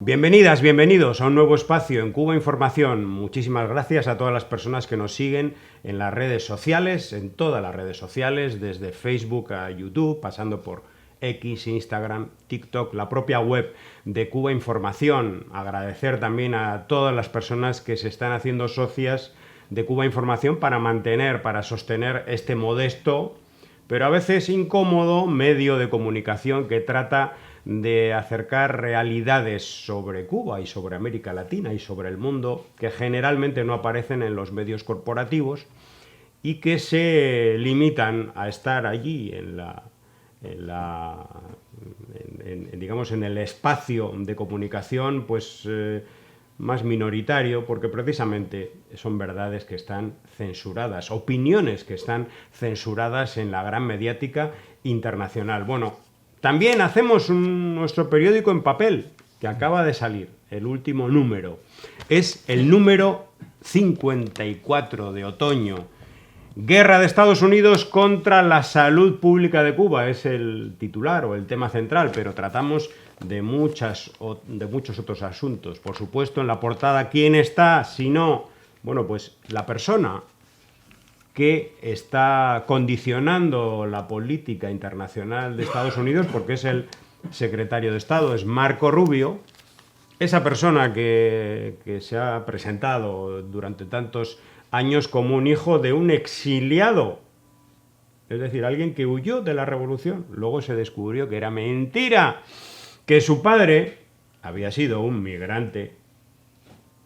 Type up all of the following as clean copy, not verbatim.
Bienvenidas, bienvenidos a un nuevo espacio en Cuba Información. Muchísimas gracias a todas las personas que nos siguen en las redes sociales, en todas las redes sociales, desde Facebook a YouTube, pasando por X, Instagram, TikTok, la propia web de Cuba Información. Agradecer también a todas las personas que se están haciendo socias de Cuba Información para mantener, para sostener este modesto, pero a veces incómodo medio de comunicación que trata de acercar realidades sobre Cuba y sobre América Latina y sobre el mundo que generalmente no aparecen en los medios corporativos y que se limitan a estar allí digamos en el espacio de comunicación más minoritario, porque precisamente son verdades que están censuradas, opiniones que están censuradas en la gran mediática internacional. Bueno, también hacemos nuestro periódico en papel, que acaba de salir, el último número. Es el número 54 de otoño. Guerra de Estados Unidos contra la salud pública de Cuba es el titular o el tema central, pero tratamos de muchos otros asuntos. Por supuesto, en la portada, ¿quién está? Si no, bueno, pues la persona que está condicionando la política internacional de Estados Unidos, porque es el secretario de Estado, es Marco Rubio, esa persona que se ha presentado durante tantos años como un hijo de un exiliado, es decir, alguien que huyó de la revolución. Luego se descubrió que era mentira, que su padre había sido un migrante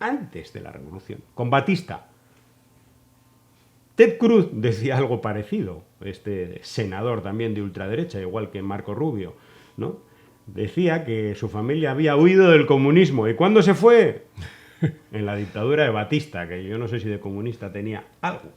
antes de la revolución, con Batista. Ted Cruz decía algo parecido, este senador también de ultraderecha, igual que Marco Rubio, ¿no? Decía que su familia había huido del comunismo. ¿Y cuándo se fue? En la dictadura de Batista, que yo no sé si de comunista tenía algo.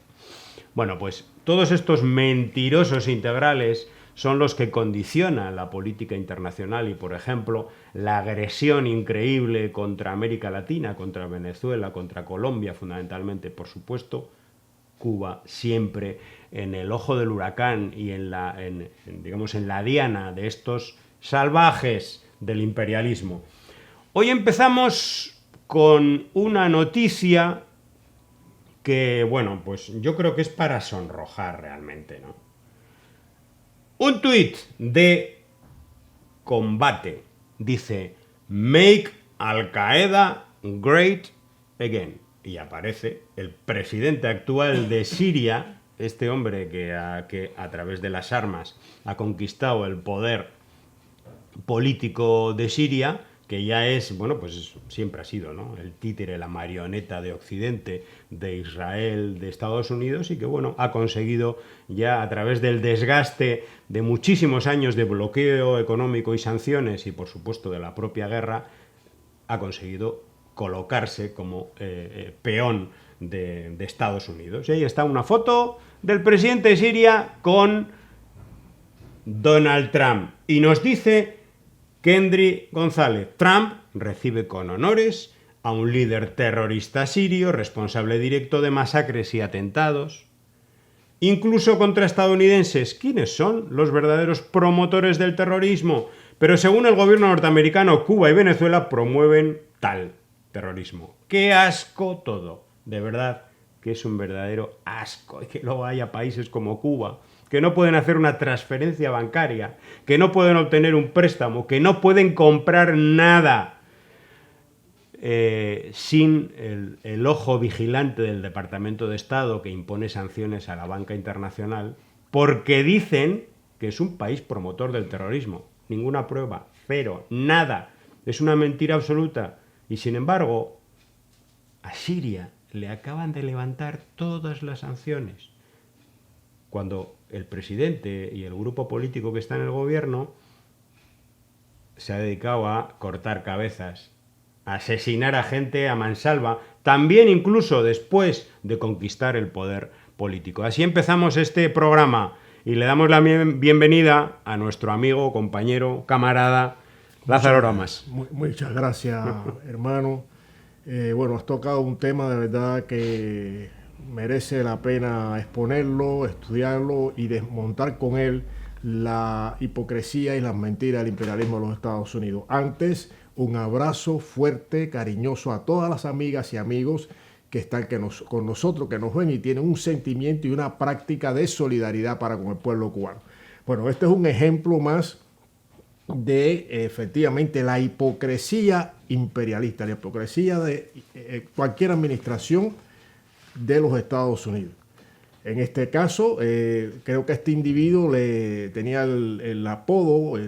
Bueno, pues todos estos mentirosos integrales son los que condicionan la política internacional y, por ejemplo, la agresión increíble contra América Latina, contra Venezuela, contra Colombia, fundamentalmente, por supuesto, Cuba siempre en el ojo del huracán y en la diana de estos salvajes del imperialismo. Hoy empezamos con una noticia que, bueno, pues yo creo que es para sonrojar realmente, ¿no? Un tuit de Combate dice: Make Al Qaeda Great Again. Y aparece el presidente actual de Siria, este hombre que a través de las armas ha conquistado el poder político de Siria, que ya es, bueno, pues siempre ha sido, ¿no?, el títere, la marioneta de Occidente, de Israel, de Estados Unidos, y que, bueno, ha conseguido ya a través del desgaste de muchísimos años de bloqueo económico y sanciones y, por supuesto, de la propia guerra, ha conseguido colocarse como peón de Estados Unidos. Y ahí está una foto del presidente de Siria con Donald Trump. Y nos dice Kendry González: Trump recibe con honores a un líder terrorista sirio responsable directo de masacres y atentados, incluso contra estadounidenses. ¿Quiénes son los verdaderos promotores del terrorismo? Pero según el gobierno norteamericano, Cuba y Venezuela promueven tal terrorismo. ¡Qué asco todo! De verdad que es un verdadero asco. Y que luego haya países como Cuba que no pueden hacer una transferencia bancaria, que no pueden obtener un préstamo, que no pueden comprar nada sin el ojo vigilante del Departamento de Estado, que impone sanciones a la banca internacional, porque dicen que es un país promotor del terrorismo. Ninguna prueba, cero, nada. Es una mentira absoluta. Y sin embargo, a Siria le acaban de levantar todas las sanciones, cuando el presidente y el grupo político que está en el gobierno se ha dedicado a cortar cabezas, a asesinar a gente a mansalva, también incluso después de conquistar el poder político. Así empezamos este programa y le damos la bienvenida a nuestro amigo, compañero, camarada, Lázaro Ramas. Muchas gracias, hermano. Bueno, has tocado un tema de verdad que merece la pena exponerlo, estudiarlo y desmontar con él la hipocresía y las mentiras del imperialismo de los Estados Unidos. Antes, un abrazo fuerte, cariñoso a todas las amigas y amigos que están con nosotros, que nos ven y tienen un sentimiento y una práctica de solidaridad para con el pueblo cubano. Bueno, este es un ejemplo más de efectivamente la hipocresía imperialista, la hipocresía de cualquier administración de los Estados Unidos. En este caso, creo que este individuo le tenía el apodo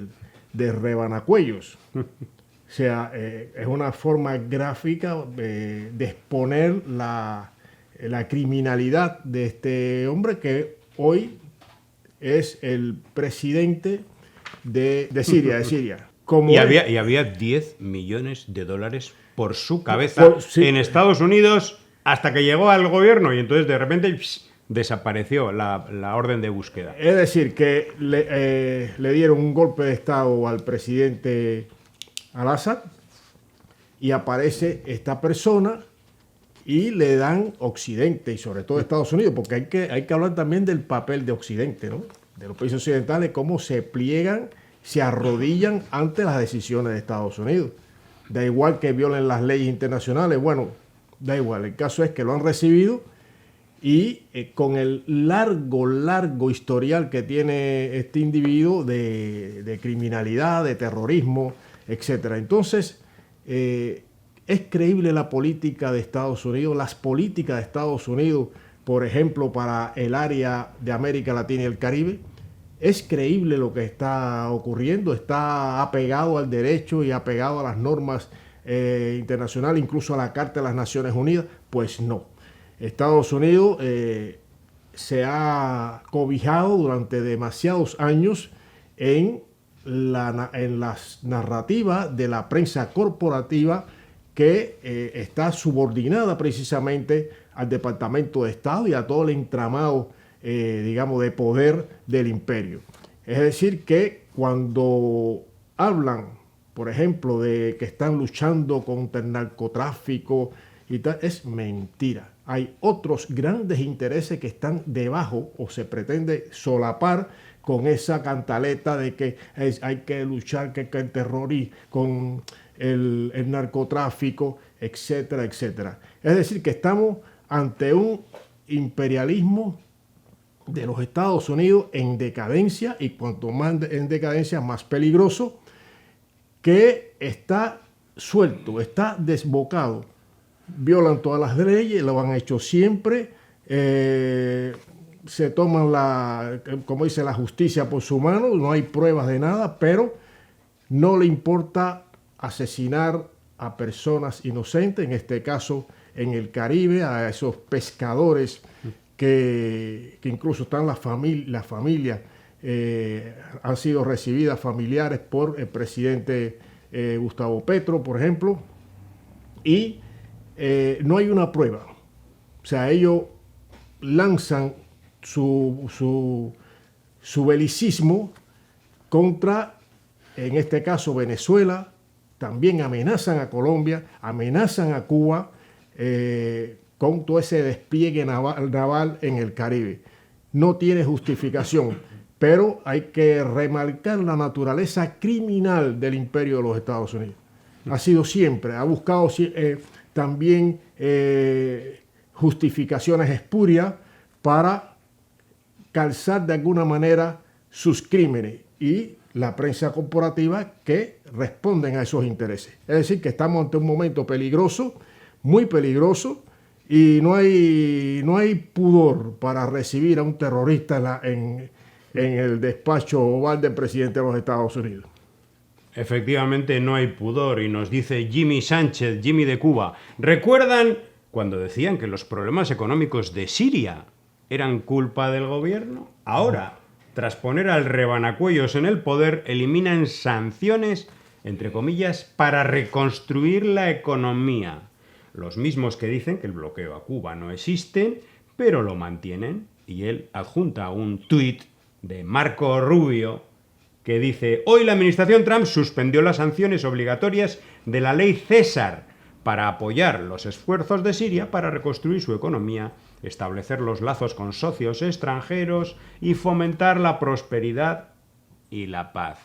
de rebanacuellos. O sea, es una forma gráfica de exponer la criminalidad de este hombre que hoy es el presidente de Siria. Y había 10 millones de dólares por su cabeza en Estados Unidos hasta que llegó al gobierno y entonces de repente desapareció la orden de búsqueda. Es decir, que le dieron un golpe de Estado al presidente Al-Assad y aparece esta persona y le dan Occidente y sobre todo Estados Unidos, porque hay que hablar también del papel de Occidente, ¿no? De los países occidentales, cómo se pliegan, se arrodillan ante las decisiones de Estados Unidos. Da igual que violen las leyes internacionales, bueno, da igual, el caso es que lo han recibido y con el largo historial que tiene este individuo de criminalidad, de terrorismo, etcétera. Entonces, es creíble la política de Estados Unidos, las políticas de Estados Unidos, por ejemplo, para el área de América Latina y el Caribe. ¿Es creíble lo que está ocurriendo? ¿Está apegado al derecho y apegado a las normas internacionales, incluso a la Carta de las Naciones Unidas? Pues no. Estados Unidos se ha cobijado durante demasiados años en las narrativas de la prensa corporativa que está subordinada precisamente al Departamento de Estado y a todo el entramado, digamos, de poder del imperio. Es decir, que cuando hablan, por ejemplo, de que están luchando contra el narcotráfico y tal, es mentira. Hay otros grandes intereses que están debajo o se pretende solapar con esa cantaleta de que hay que luchar que el terrorismo, con el narcotráfico, etcétera, etcétera. Es decir, que estamos ante un imperialismo de los Estados Unidos en decadencia, y cuanto más en decadencia, más peligroso, que está suelto, está desbocado. Violan todas las leyes, lo han hecho siempre, se toman como dice, la justicia por su mano, no hay pruebas de nada, pero no le importa asesinar a personas inocentes, en este caso en el Caribe, a esos pescadores que incluso están las familias, han sido recibidas familiares por el presidente Gustavo Petro, por ejemplo, y no hay una prueba. O sea, ellos lanzan su belicismo contra, en este caso, Venezuela, también amenazan a Colombia, amenazan a Cuba con todo ese despliegue naval en el Caribe. No tiene justificación, pero hay que remarcar la naturaleza criminal del imperio de los Estados Unidos. Ha sido siempre, ha buscado también justificaciones espurias para calzar de alguna manera sus crímenes y la prensa corporativa que responden a esos intereses. Es decir, que estamos ante un momento peligroso, muy peligroso, y no hay pudor para recibir a un terrorista en el despacho oval del presidente de los Estados Unidos. Efectivamente, no hay pudor, y nos dice Jimmy Sánchez, Jimmy de Cuba. ¿Recuerdan cuando decían que los problemas económicos de Siria eran culpa del gobierno? Ahora, tras poner al rebanacuellos en el poder, eliminan sanciones, entre comillas, para reconstruir la economía. Los mismos que dicen que el bloqueo a Cuba no existe, pero lo mantienen. Y él adjunta un tuit de Marco Rubio que dice: hoy la administración Trump suspendió las sanciones obligatorias de la ley César para apoyar los esfuerzos de Siria para reconstruir su economía, establecer los lazos con socios extranjeros y fomentar la prosperidad y la paz.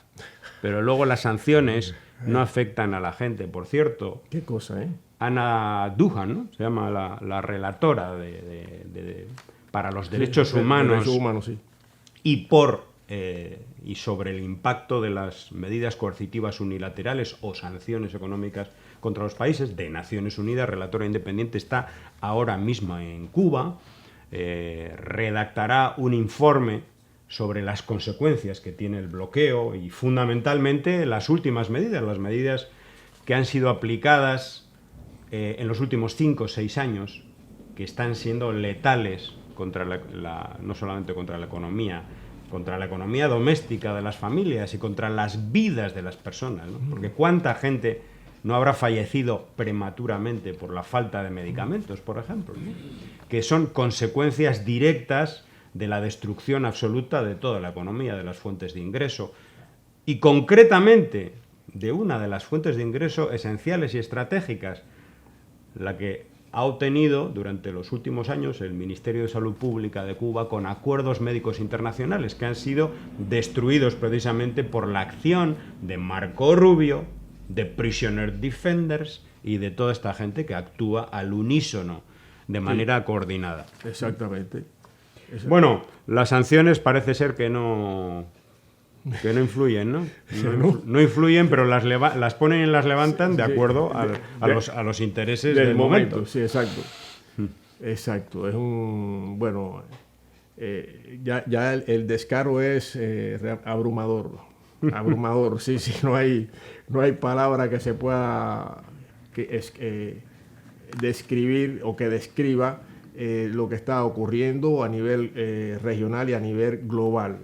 Pero luego las sanciones no afectan a la gente. Por cierto, Qué cosa, ¿eh? Ana Duhan, ¿no? Se llama la relatora para los derechos humanos, Derechos humanos, sí. y sobre el impacto de las medidas coercitivas unilaterales o sanciones económicas contra los países, de Naciones Unidas, relatora independiente, está ahora mismo en Cuba, redactará un informe sobre las consecuencias que tiene el bloqueo y fundamentalmente las últimas medidas, las medidas que han sido aplicadas en los últimos 5 o 6 años, que están siendo letales contra no solamente contra la economía doméstica de las familias y contra las vidas de las personas, ¿no? Porque cuánta gente no habrá fallecido prematuramente por la falta de medicamentos, por ejemplo, ¿no? Que son consecuencias directas de la destrucción absoluta de toda la economía, de las fuentes de ingreso, y concretamente de una de las fuentes de ingreso esenciales y estratégicas, la que ha obtenido durante los últimos años el Ministerio de Salud Pública de Cuba con acuerdos médicos internacionales que han sido destruidos precisamente por la acción de Marco Rubio, de Prisoner Defenders y de toda esta gente que actúa al unísono, de manera coordinada. Exactamente. Bueno, las sanciones parece ser que no influyen, ¿no? No influyen, pero las ponen y las levantan de acuerdo a los intereses del momento. Sí, exacto. Exacto. Es un... Bueno, ya el descaro es abrumador. Abrumador, sí, no hay palabra que se pueda describir o que describa lo que está ocurriendo a nivel regional y a nivel global.